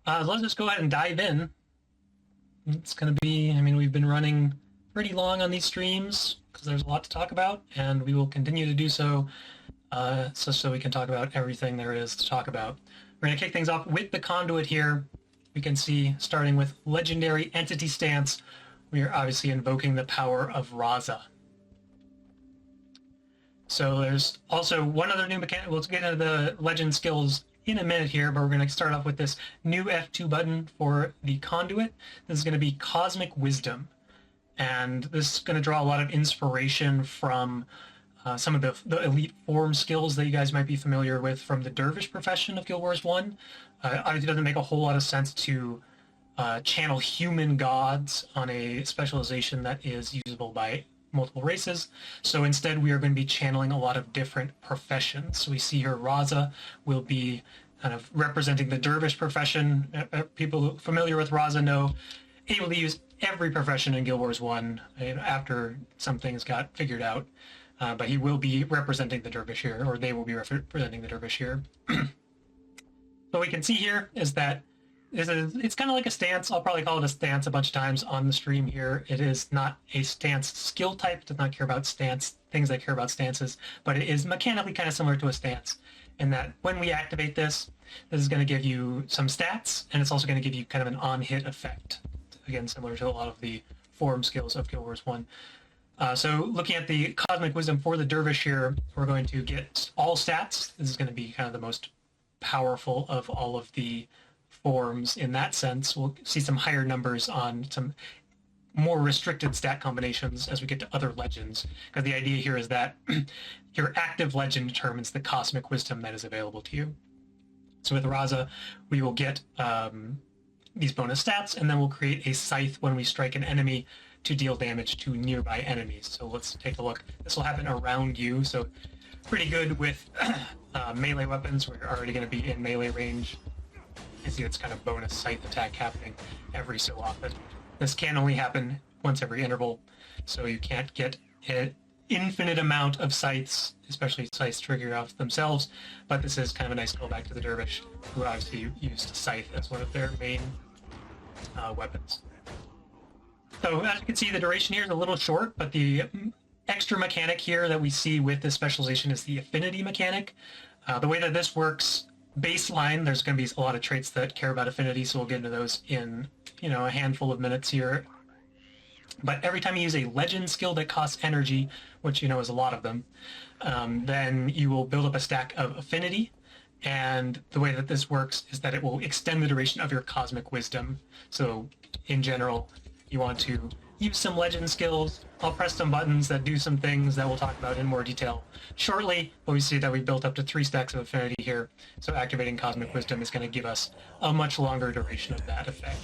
Let's just go ahead and dive in. It's going to be, I mean, we've been running pretty long on these streams because there's a lot to talk about, and we will continue to do so, so we can talk about everything there is to talk about. We're going to kick things off with the Conduit here. We can see, starting with Legendary Entity Stance, we are obviously invoking the power of Raza. So there's also one other new mechanic. We'll get into the legend skills in a minute here, but we're going to start off with this new F2 button for the Conduit. This is going to be Cosmic Wisdom, and this is going to draw a lot of inspiration from some of the elite form skills that you guys might be familiar with from the Dervish profession of Guild Wars 1. Obviously, it doesn't make a whole lot of sense to channel human gods on a specialization that is usable by multiple races. So instead, we are going to be channeling a lot of different professions. So we see here Raza will be kind of representing the Dervish profession. People familiar with Raza know able to use every profession in Guild Wars 1 after some things got figured out. But he will be representing the Dervish here, or they will be representing the Dervish here. What we can see here is that it's kind of like a stance. I'll probably call it a stance a bunch of times on the stream here. It is not a stance skill type. It does not care about stance, things that care about stances, but it is mechanically kind of similar to a stance in that when we activate this is going to give you some stats, and it's also going to give you kind of an on-hit effect. Again, similar to a lot of the form skills of Guild Wars 1. So looking at the Cosmic Wisdom for the Dervish here, we're going to get all stats. This is going to be kind of the most powerful of all of the forms in that sense. We'll see some higher numbers on some more restricted stat combinations as we get to other legends, because the idea here is that your active legend determines the Cosmic Wisdom that is available to you. So with Raza, we will get these bonus stats, and then we'll create a scythe when we strike an enemy to deal damage to nearby enemies. So let's take a look. This will happen around you, so pretty good with melee weapons. We're already going to be in melee range. You see it's kind of bonus scythe attack happening every so often. This can only happen once every interval, so you can't get an infinite amount of scythes, especially scythes trigger off themselves, but this is kind of a nice callback to the Dervish, who obviously used scythe as one of their main weapons. So as you can see, the duration here is a little short, but the extra mechanic here that we see with this specialization is the affinity mechanic. The way that this works, baseline, there's going to be a lot of traits that care about affinity, so we'll get into those in a handful of minutes here. But every time you use a legend skill that costs energy, which is a lot of them, then you will build up a stack of affinity. And the way that this works is that it will extend the duration of your Cosmic Wisdom. So in general, you want to use some legend skills. I'll press some buttons that do some things that we'll talk about in more detail shortly, but we see that we built up to 3 stacks of affinity here, so activating Cosmic Wisdom is going to give us a much longer duration of that effect.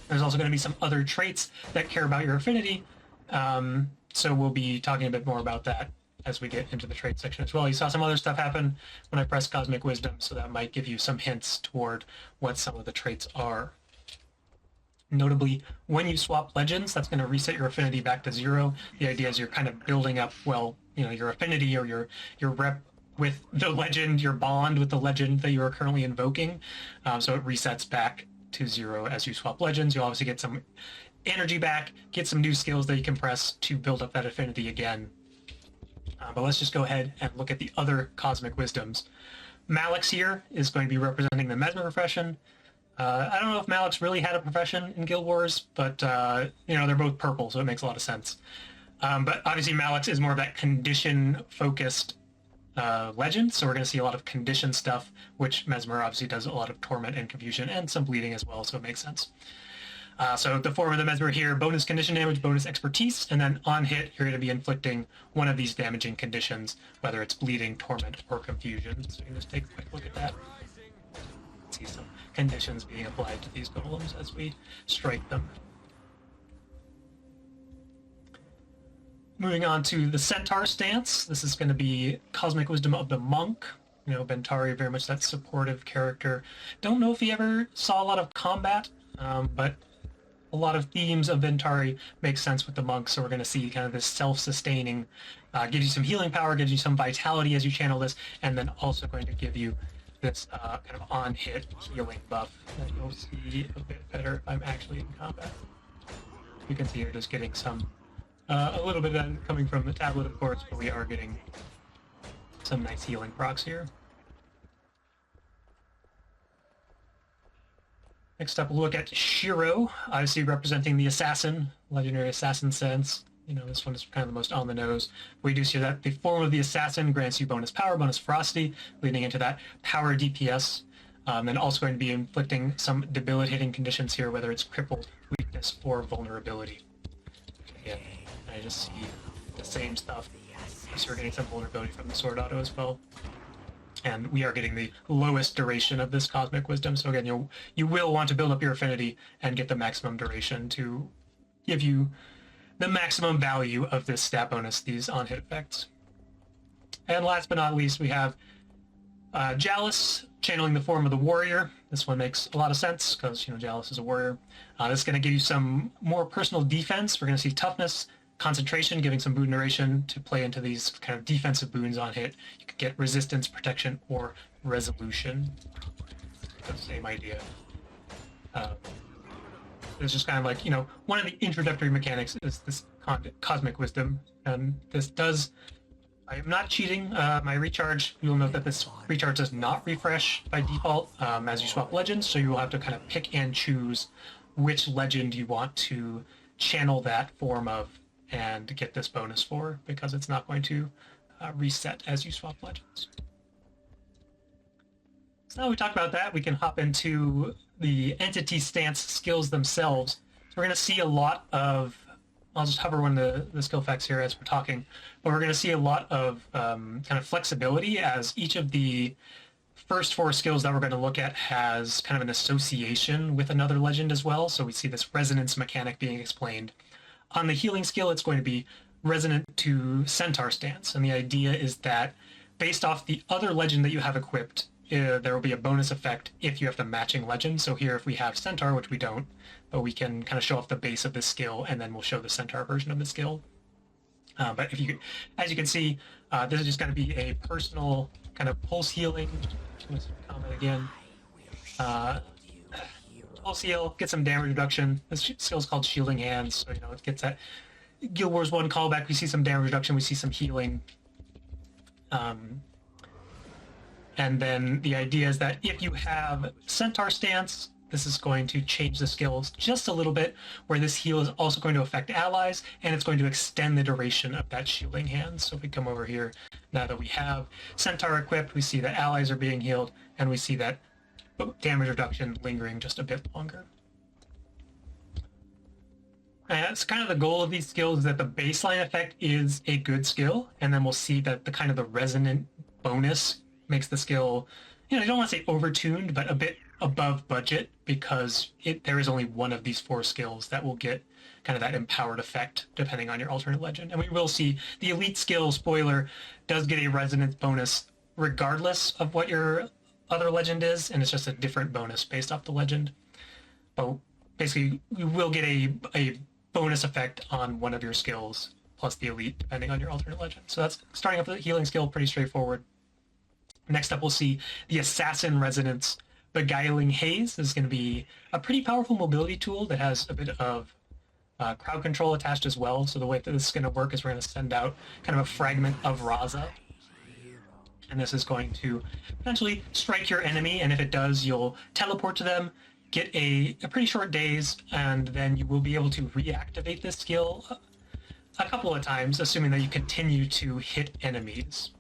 There's also going to be some other traits that care about your affinity, so we'll be talking a bit more about that as we get into the trait section as well. You saw some other stuff happen when I pressed Cosmic Wisdom, so that might give you some hints toward what some of the traits are. Notably, when you swap legends, that's going to reset your affinity back to 0. The idea is you're kind of building up, your affinity or your rep with the legend, your bond with the legend that you are currently invoking. So it resets back to 0 as you swap legends. You'll obviously get some energy back, get some new skills that you can press to build up that affinity again. But let's just go ahead and look at the other Cosmic Wisdoms. Malix here is going to be representing the Mesmer profession. I don't know if Malix really had a profession in Guild Wars, but they're both purple, so it makes a lot of sense. But obviously Malix is more of that condition-focused legend, so we're going to see a lot of condition stuff, which Mesmer obviously does a lot of torment and confusion, and some bleeding as well, so it makes sense. So the form of the Mesmer here, bonus condition damage, bonus expertise, and then on hit, you're going to be inflicting one of these damaging conditions, whether it's bleeding, torment, or confusion. So you can just take a quick look at that. See some conditions being applied to these golems as we strike them. Moving on to the Centaur stance. This is going to be Cosmic Wisdom of the Monk. Bentari, very much that supportive character. Don't know if he ever saw a lot of combat, but a lot of themes of Ventari make sense with the monk, so we're going to see kind of this self-sustaining, gives you some healing power, gives you some vitality as you channel this, and then also going to give you this kind of on-hit healing buff that you'll see a bit better if I'm actually in combat. You can see you're just getting some, a little bit of that coming from the tablet, of course, but we are getting some nice healing procs here. Next up, we'll look at Shiro, obviously representing the assassin, legendary assassin sense. You know, this one is kind of the most on the nose. We do see that the form of the assassin grants you bonus power, bonus ferocity, leading into that power DPS. And also going to be inflicting some debilitating conditions here, whether it's crippled, weakness, or vulnerability. Again, I just see the same stuff. So we're getting some vulnerability from the sword auto as well. And we are getting the lowest duration of this Cosmic Wisdom. So again, you will want to build up your affinity and get the maximum duration to give you the maximum value of this stat bonus, these on-hit effects. And last but not least, we have Jalis, channeling the form of the warrior. This one makes a lot of sense because, you know, Jalis is a warrior. This is going to give you some more personal defense. We're going to see toughness, concentration, giving some boon duration to play into these kind of defensive boons on hit. You could get resistance, protection, or resolution. The same idea. It's just kind of like, you know, one of the introductory mechanics is this Cosmic Wisdom, and this does, I am not cheating my recharge. You'll note that this recharge does not refresh by default as you swap legends, so you will have to kind of pick and choose which legend you want to channel that form of and get this bonus for, because it's not going to reset as you swap legends. So now we talked about that, we can hop into the entity stance skills themselves. So we're going to see a lot of, I'll just hover one of the skill facts here as we're talking, but we're going to see a lot of kind of flexibility as each of the first four skills that we're going to look at has kind of an association with another legend as well. So we see this resonance mechanic being explained. On the healing skill, it's going to be resonant to Centaur stance. And the idea is that based off the other legend that you have equipped, there will be a bonus effect if you have the matching legend. So here, if we have Centaur, which we don't, but we can kind of show off the base of this skill, and then we'll show the Centaur version of the skill. But if you, as you can see, this is just going to be a personal kind of pulse healing. Let's comment again. Pulse heal, get some damage reduction. This skill is called Shielding Hands, so you know it gets that Guild Wars 1 callback. We see some damage reduction, we see some healing. And then the idea is that if you have Centaur stance, this is going to change the skills just a little bit, where this heal is also going to affect allies, and it's going to extend the duration of that Shielding Hands. So if we come over here, now that we have Centaur equipped, we see that allies are being healed, and we see that damage reduction lingering just a bit longer. And that's kind of the goal of these skills, is that the baseline effect is a good skill, and then we'll see that the kind of the resonant bonus makes the skill, you know, you don't want to say overtuned, but a bit above budget, because there is only one of these four skills that will get kind of that empowered effect depending on your alternate legend. And we will see the elite skill, spoiler, does get a resonance bonus regardless of what your other legend is, and it's just a different bonus based off the legend. But basically, you will get a bonus effect on one of your skills plus the elite depending on your alternate legend. So that's starting off with the healing skill, pretty straightforward. Next up, we'll see the Assassin Resonance Beguiling Haze. This is going to be a pretty powerful mobility tool that has a bit of crowd control attached as well. So the way that this is going to work is we're going to send out kind of a fragment of Raza. And this is going to potentially strike your enemy, and if it does, you'll teleport to them, get a pretty short daze, and then you will be able to reactivate this skill a couple of times, assuming that you continue to hit enemies.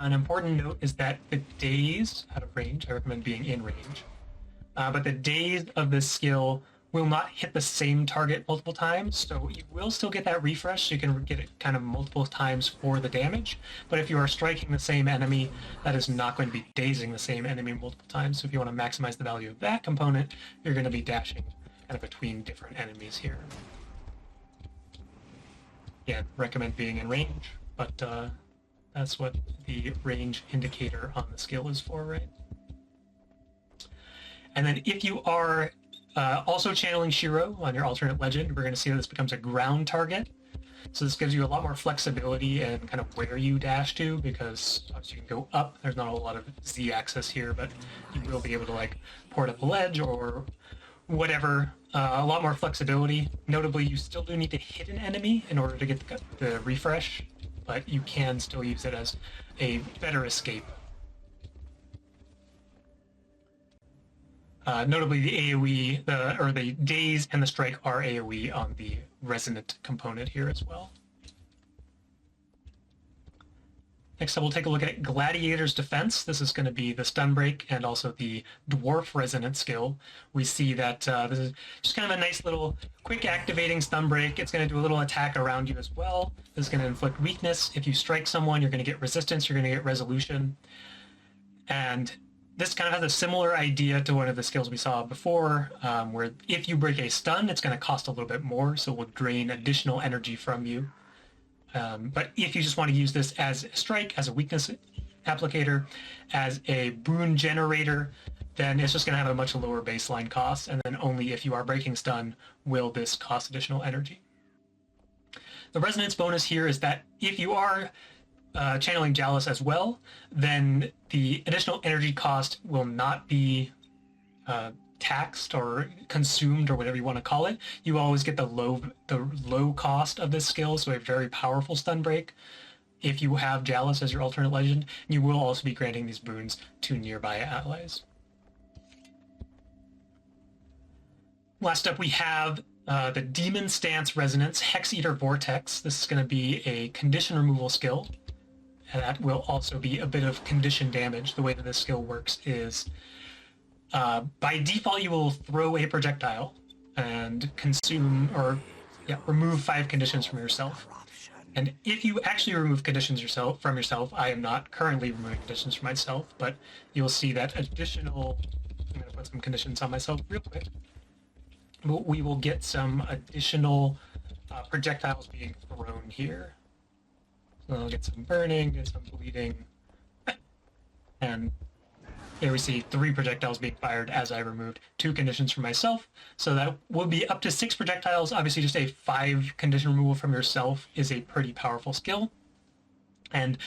An important note is that the daze out of range, I recommend being in range, but the daze of this skill will not hit the same target multiple times, so you will still get that refresh, so you can get it kind of multiple times for the damage, but if you are striking the same enemy, that is not going to be dazing the same enemy multiple times. So if you want to maximize the value of that component, you're going to be dashing kind of between different enemies here. Yeah, recommend being in range, but that's what the range indicator on the skill is for, right? And then if you are also channeling Shiro on your alternate legend, we're going to see that this becomes a ground target. So this gives you a lot more flexibility and kind of where you dash to, because obviously you can go up. There's not a lot of Z-axis here, but you will be able to like port up a ledge or whatever. A lot more flexibility. Notably, you still do need to hit an enemy in order to get the refresh, but you can still use it as a better escape. Notably, the AoE, or the daze and the strike are AoE on the Revenant component here as well. Next up, we'll take a look at Gladiator's Defense. This is going to be the stun break and also the Dwarf Resonant skill. We see that this is just kind of a nice little quick activating stun break. It's going to do a little attack around you as well. This is going to inflict weakness. If you strike someone, you're going to get resistance, you're going to get resolution. And this kind of has a similar idea to one of the skills we saw before, where if you break a stun, it's going to cost a little bit more, so it will drain additional energy from you. But if you just want to use this as a strike, as a weakness applicator, as a boon generator, then it's just going to have a much lower baseline cost, and then only if you are breaking stun will this cost additional energy. The resonance bonus here is that if you are channeling Chalice as well, then the additional energy cost will not be taxed or consumed or whatever you want to call it. You always get the low cost of this skill, so a very powerful stun break. If you have Chalice as your alternate legend, you will also be granting these boons to nearby allies. Last up, we have the Demon Stance Resonance Hex Eater Vortex. This is going to be a condition removal skill, and that will also be a bit of condition damage. The way that this skill works is by default, you will throw a projectile and consume or remove 5 conditions from yourself. And if you actually remove conditions from yourself, I am not currently removing conditions from myself, but you'll see that additional, I'm going to put some conditions on myself real quick. We will get some additional projectiles being thrown here. So I'll get some burning, get some bleeding, and here we see 3 projectiles being fired as I removed 2 conditions from myself. So that will be up to 6 projectiles. Obviously, just a 5 condition removal from yourself is a pretty powerful skill. And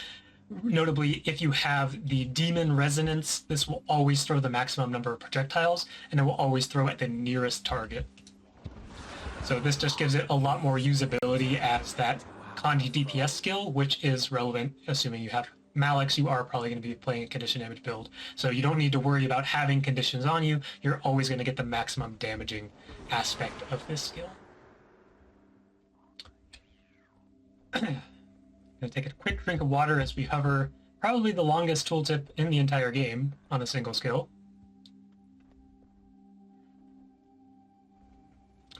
notably, if you have the Demon Resonance, this will always throw the maximum number of projectiles, and it will always throw at the nearest target. So this just gives it a lot more usability as that Conduit DPS skill, which is relevant, assuming you have Malix. You are probably going to be playing a condition damage build, so you don't need to worry about having conditions on you. You're always going to get the maximum damaging aspect of this skill. I'm going to take a quick drink of water as we hover probably the longest tooltip in the entire game on a single skill.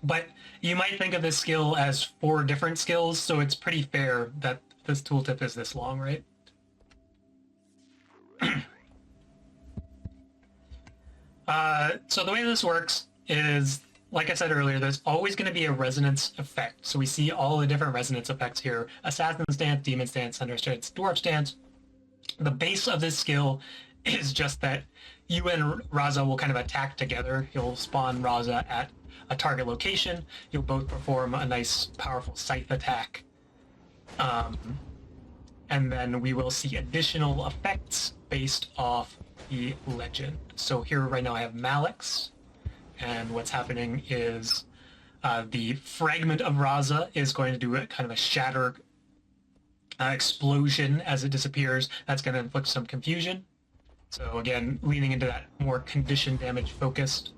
But you might think of this skill as 4 different skills, so it's pretty fair that this tooltip is this long, right? So the way this works is, like I said earlier, there's always going to be a resonance effect. So we see all the different resonance effects here: Assassin Stance, Demon Stance, Thunder Stance, Dwarf Stance. The base of this skill is just that you and Raza will kind of attack together. You'll spawn Raza at a target location. You'll both perform a nice, powerful scythe attack. And then we will see additional effects based off the legend. So here right now I have Malix, and what's happening is the fragment of Raza is going to do a kind of a shatter explosion as it disappears. That's going to inflict some confusion. So again, leaning into that more condition damage focused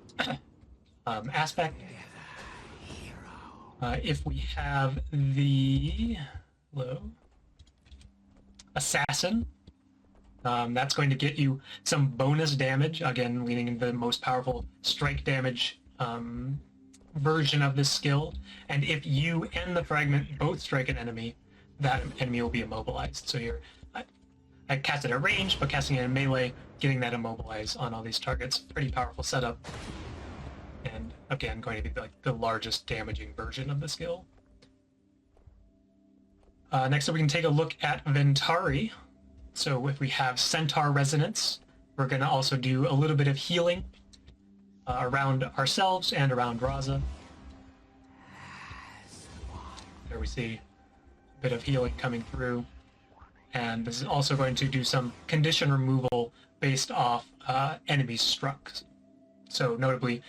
aspect. If we have the Assassin, that's going to get you some bonus damage, again leaning into the most powerful strike damage version of this skill. And if you and the fragment both strike an enemy, that enemy will be immobilized. So you're I cast it at range, but casting it in melee, getting that immobilized on all these targets, pretty powerful setup. And again, going to be like the largest damaging version of the skill. Next up, we can take a look at Ventari. So if we have Centaur Resonance, we're going to also do a little bit of healing around ourselves and around Raza. There we see bit of healing coming through. And this is also going to do some condition removal based off enemies struck. So notably,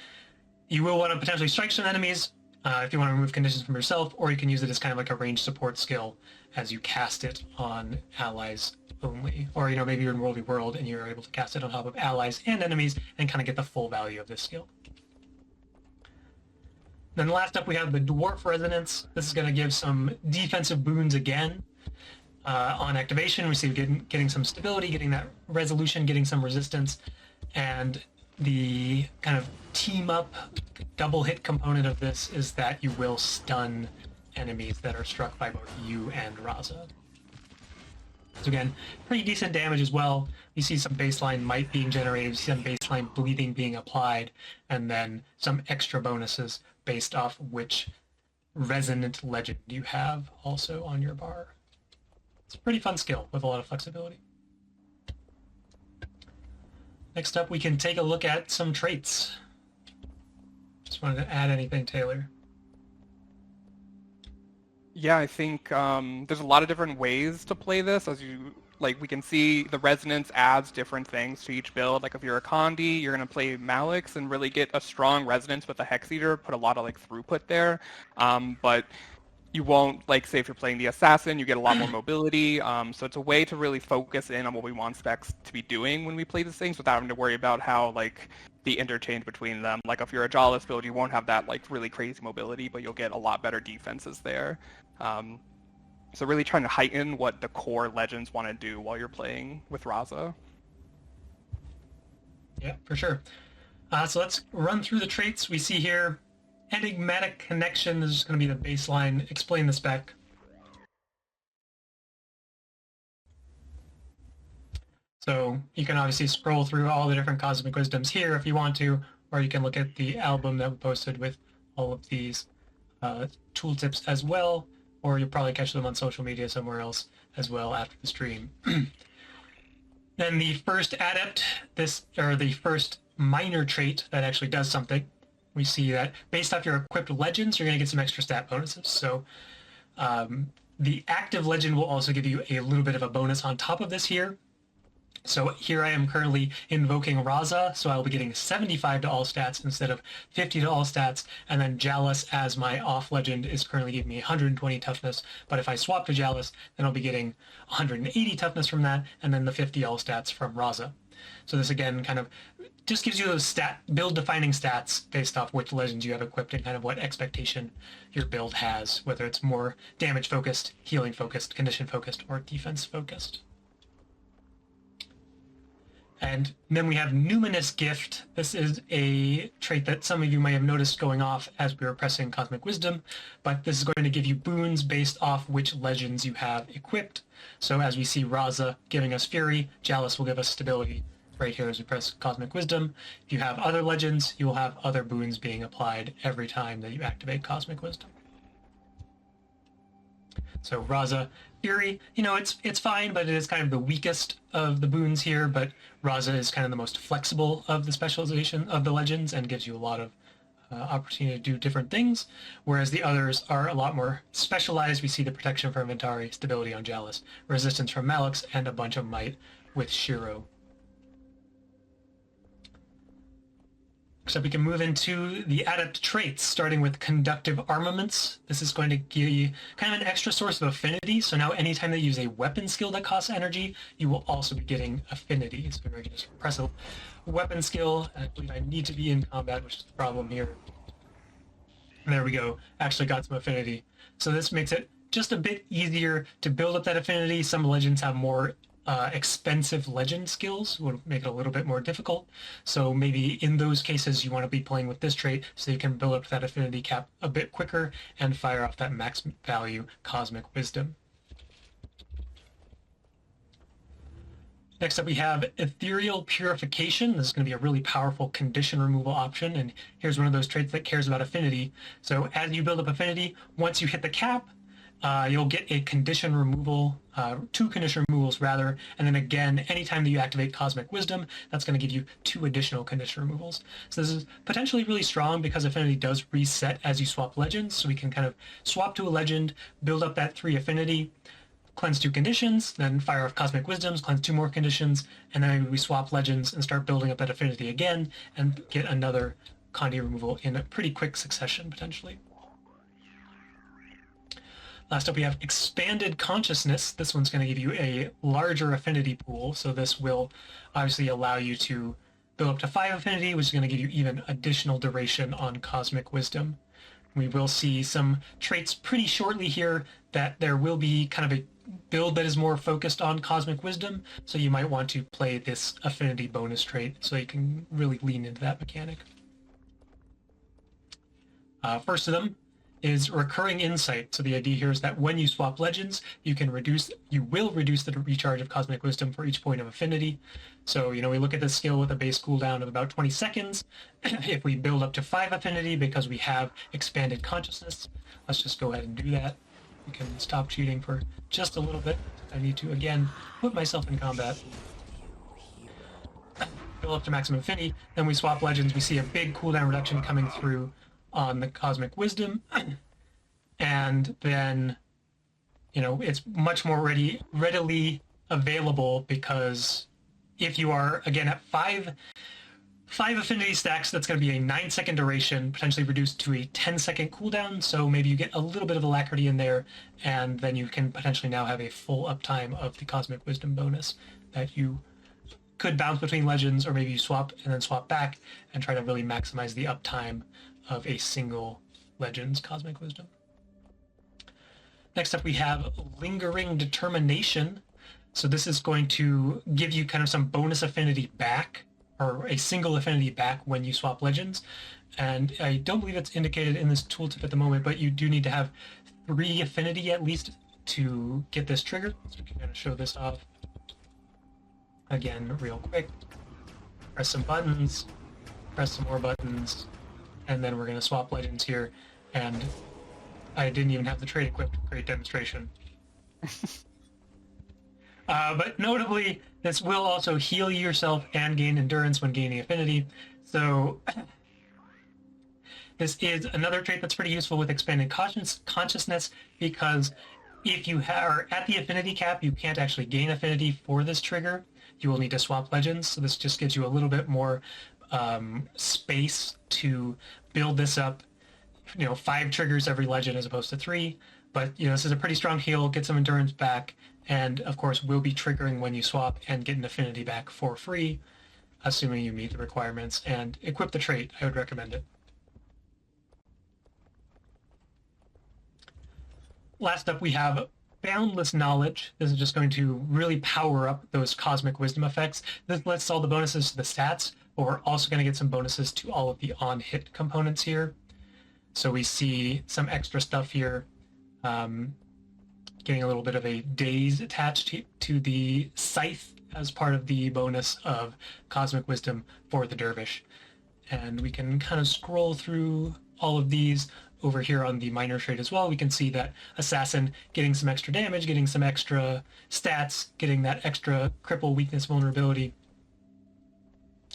you will want to potentially strike some enemies if you want to remove conditions from yourself, or you can use it as kind of like a ranged support skill as you cast it on allies only. Or, you know, maybe you're in Worldy World and you're able to cast it on top of allies and enemies and kind of get the full value of this skill. Then last up we have the Dwarf Resonance. This is going to give some defensive boons again. On activation, we see getting some stability, getting that resolution, getting some resistance, and the kind of team up double hit component of this is that you will stun enemies that are struck by both you and Raza. So again, pretty decent damage as well. You see some baseline might being generated, you see some baseline bleeding being applied, and then some extra bonuses based off which resonant legend you have also on your bar. It's a pretty fun skill with a lot of flexibility. Next up, we can take a look at some traits. Just wanted to add anything, Taylor. Yeah, I think there's a lot of different ways to play this. As you like, we can see the resonance adds different things to each build. Like if you're a Conduit, you're gonna play Malix and really get a strong resonance with the Hex Eater, put a lot of like throughput there. But you won't, like, say if you're playing the Assassin, you get a lot more mobility. So it's a way to really focus in on what we want specs to be doing when we play these things without having to worry about how, like, the interchange between them. Like, if you're a Jawless build, you won't have that, like, really crazy mobility, but you'll get a lot better defenses there. So really trying to heighten what the core legends want to do while you're playing with Raza. Yeah, for sure. So let's run through the traits we see here. Enigmatic Connection is just going to be the baseline. Explain the spec. So you can obviously scroll through all the different Cosmic Wisdoms here if you want to, or you can look at the album that we posted with all of these tooltips as well, or you'll probably catch them on social media somewhere else as well after the stream. Then the first adept, the first minor trait that actually does something. We see that based off your equipped legends, you're going to get some extra stat bonuses. So the active legend will also give you a little bit of a bonus on top of this here. So here I am currently invoking Raza, so I'll be getting 75 to all stats instead of 50 to all stats, and then Jawless as my off legend is currently giving me 120 toughness, but if I swap to Jawless, then I'll be getting 180 toughness from that, and then the 50 all stats from Raza. So this again kind of just gives you those build-defining stats based off which legends you have equipped and kind of what expectation your build has, whether it's more damage-focused, healing-focused, condition-focused, or defense-focused. And then we have Numinous Gift. This is a trait that some of you may have noticed going off as we were pressing Cosmic Wisdom, but this is going to give you boons based off which legends you have equipped. So as we see Raza giving us Fury, Jawless will give us Stability right here as we press Cosmic Wisdom. If you have other legends, you will have other boons being applied every time that you activate Cosmic Wisdom. So Raza, Fury, you know, it's fine, but it is kind of the weakest of the boons here, but Raza is kind of the most flexible of the specialization of the legends and gives you a lot of opportunity to do different things, whereas the others are a lot more specialized. We see the protection from Inventari, stability on Jawless, resistance from Malix, and a bunch of might with Shiro. So we can move into the adept traits, starting with conductive armaments. This is going to give you kind of an extra source of affinity. So now anytime that you use a weapon skill that costs energy, you will also be getting affinity. So we're going to just press a weapon skill. I believe I need to be in combat, which is the problem here. And there we go. Actually got some affinity. So this makes it just a bit easier to build up that affinity. Some legends have more expensive legend skills, would make it a little bit more difficult. So maybe in those cases you want to be playing with this trait so you can build up that affinity cap a bit quicker and fire off that max value Cosmic Wisdom. Next up we have Ethereal Purification. This is going to be a really powerful condition removal option, and here's one of those traits that cares about affinity. So as you build up affinity, once you hit the cap, you'll get a condition removal, 2 condition removals rather, and then again, anytime that you activate Cosmic Wisdom, that's going to give you 2 additional condition removals. So this is potentially really strong because Affinity does reset as you swap legends, so we can kind of swap to a legend, build up that 3 Affinity, cleanse 2 conditions, then fire off Cosmic Wisdoms, cleanse 2 more conditions, and then we swap legends and start building up that Affinity again, and get another Conduit removal in a pretty quick succession, potentially. Last up, we have Expanded Consciousness. This one's going to give you a larger affinity pool, so this will obviously allow you to build up to 5 affinity, which is going to give you even additional duration on Cosmic Wisdom. We will see some traits pretty shortly here that there will be kind of a build that is more focused on Cosmic Wisdom, so you might want to play this affinity bonus trait so you can really lean into that mechanic. First of them is Recurring Insight. So the idea here is that when you swap legends, you will reduce the recharge of Cosmic Wisdom for each point of affinity. So, we look at this skill with a base cooldown of about 20 seconds. If we build up to 5 affinity because we have Expanded Consciousness, let's just go ahead and do that. We can stop cheating for just a little bit. I need to, again, put myself in combat. Build up to maximum affinity, then we swap legends. We see a big cooldown reduction coming through on the Cosmic Wisdom, and then it's much more readily available, because if you are again at 5 affinity stacks, that's going to be a 9-second duration, potentially reduced to a 10-second cooldown, so maybe you get a little bit of alacrity in there, and then you can potentially now have a full uptime of the Cosmic Wisdom bonus that you could bounce between legends, or maybe you swap and then swap back and try to really maximize the uptime of a single Legends Cosmic Wisdom. Next up, we have Lingering Determination. So this is going to give you kind of some bonus affinity back, or a single affinity back when you swap legends. And I don't believe it's indicated in this tooltip at the moment, but you do need to have 3 affinity at least to get this trigger. So we can kind of show this off again real quick. Press some buttons, press some more buttons, and then we're going to swap legends here, and I didn't even have the trait equipped. Great demonstration. But notably, this will also heal yourself and gain endurance when gaining affinity. So this is another trait that's pretty useful with Expanded Consciousness, because if you are at the affinity cap, you can't actually gain affinity for this trigger. You will need to swap legends, so this just gives you a little bit more space to build this up, 5 triggers every legend as opposed to 3. But this is a pretty strong heal, get some endurance back, and of course will be triggering when you swap and get an affinity back for free, assuming you meet the requirements and equip the trait. I would recommend it. Last up, we have Boundless Knowledge. This is just going to really power up those Cosmic Wisdom effects. This lets all the bonuses to the stats, but we're also going to get some bonuses to all of the on-hit components here. So we see some extra stuff here, getting a little bit of a daze attached to the scythe as part of the bonus of Cosmic Wisdom for the Dervish. And we can kind of scroll through all of these. Over here on the minor trait as well, we can see that Assassin getting some extra damage, getting some extra stats, getting that extra cripple, weakness, vulnerability.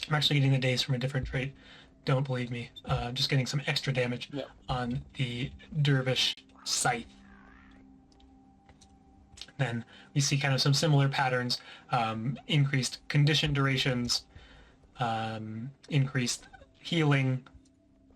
I'm actually getting the daze from a different trait. Don't believe me. Just getting some extra damage on the Dervish Scythe. Then we see kind of some similar patterns, increased condition durations, increased healing,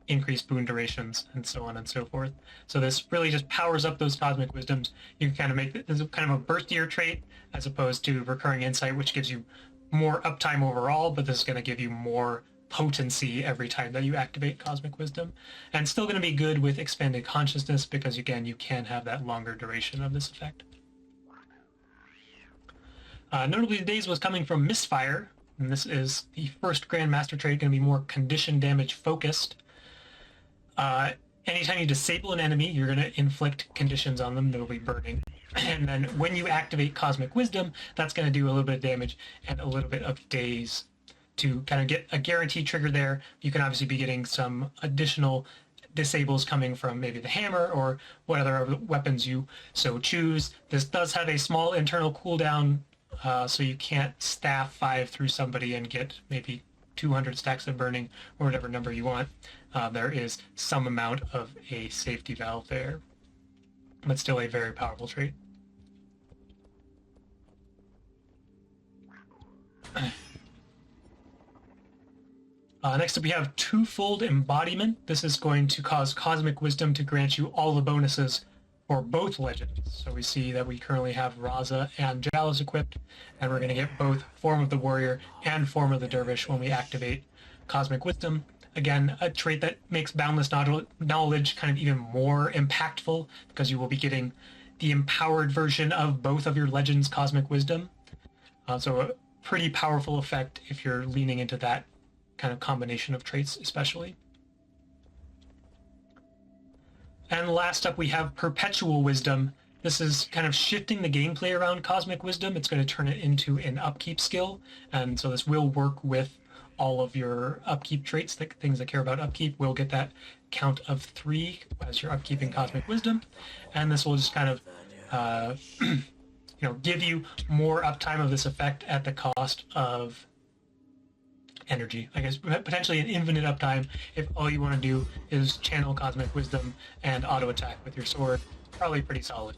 increased boon durations, and so on and so forth. So this really just powers up those Cosmic Wisdoms. You can kind of make this kind of a burstier trait as opposed to Recurring Insight, which gives you more uptime overall, but this is going to give you more potency every time that you activate Cosmic Wisdom. And still going to be good with Expanded Consciousness because, again, you can have that longer duration of this effect. Notably, the daze was coming from Misfire, and this is the first Grandmaster trait, going to be more condition damage focused. Anytime you disable an enemy, you're going to inflict conditions on them. They'll be burning. And then when you activate Cosmic Wisdom, that's going to do a little bit of damage and a little bit of daze to kind of get a guaranteed trigger there. You can obviously be getting some additional disables coming from maybe the hammer or what other weapons you so choose. This does have a small internal cooldown, so you can't staff 5 through somebody and get maybe 200 stacks of burning or whatever number you want. There is some amount of a safety valve there, but still a very powerful trait. Next up, we have Twofold Embodiment. This is going to cause Cosmic Wisdom to grant you all the bonuses for both legends. So we see that we currently have Raza and Jalis equipped, and we're going to get both Form of the Warrior and Form of the Dervish when we activate Cosmic Wisdom. Again, a trait that makes Boundless Knowledge kind of even more impactful, because you will be getting the empowered version of both of your legends' Cosmic Wisdom. So a pretty powerful effect if you're leaning into that kind of combination of traits especially. And last up we have Perpetual Wisdom. This is kind of shifting the gameplay around Cosmic Wisdom. It's going to turn it into an upkeep skill, and so this will work with all of your upkeep traits. Things that care about upkeep will get that count of 3 as you're upkeeping Cosmic Wisdom, and this will just kind of give you more uptime of this effect at the cost of energy. I guess potentially an infinite uptime if all you want to do is channel Cosmic Wisdom and auto attack with your sword. Probably pretty solid.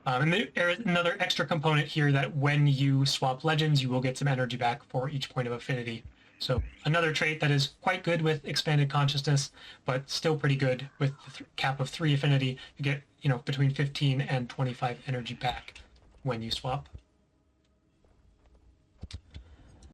And there is another extra component here that when you swap legends, you will get some energy back for each point of affinity. So another trait that is quite good with Expanded Consciousness, but still pretty good with the cap of 3 affinity. You get between 15 and 25 energy back when you swap.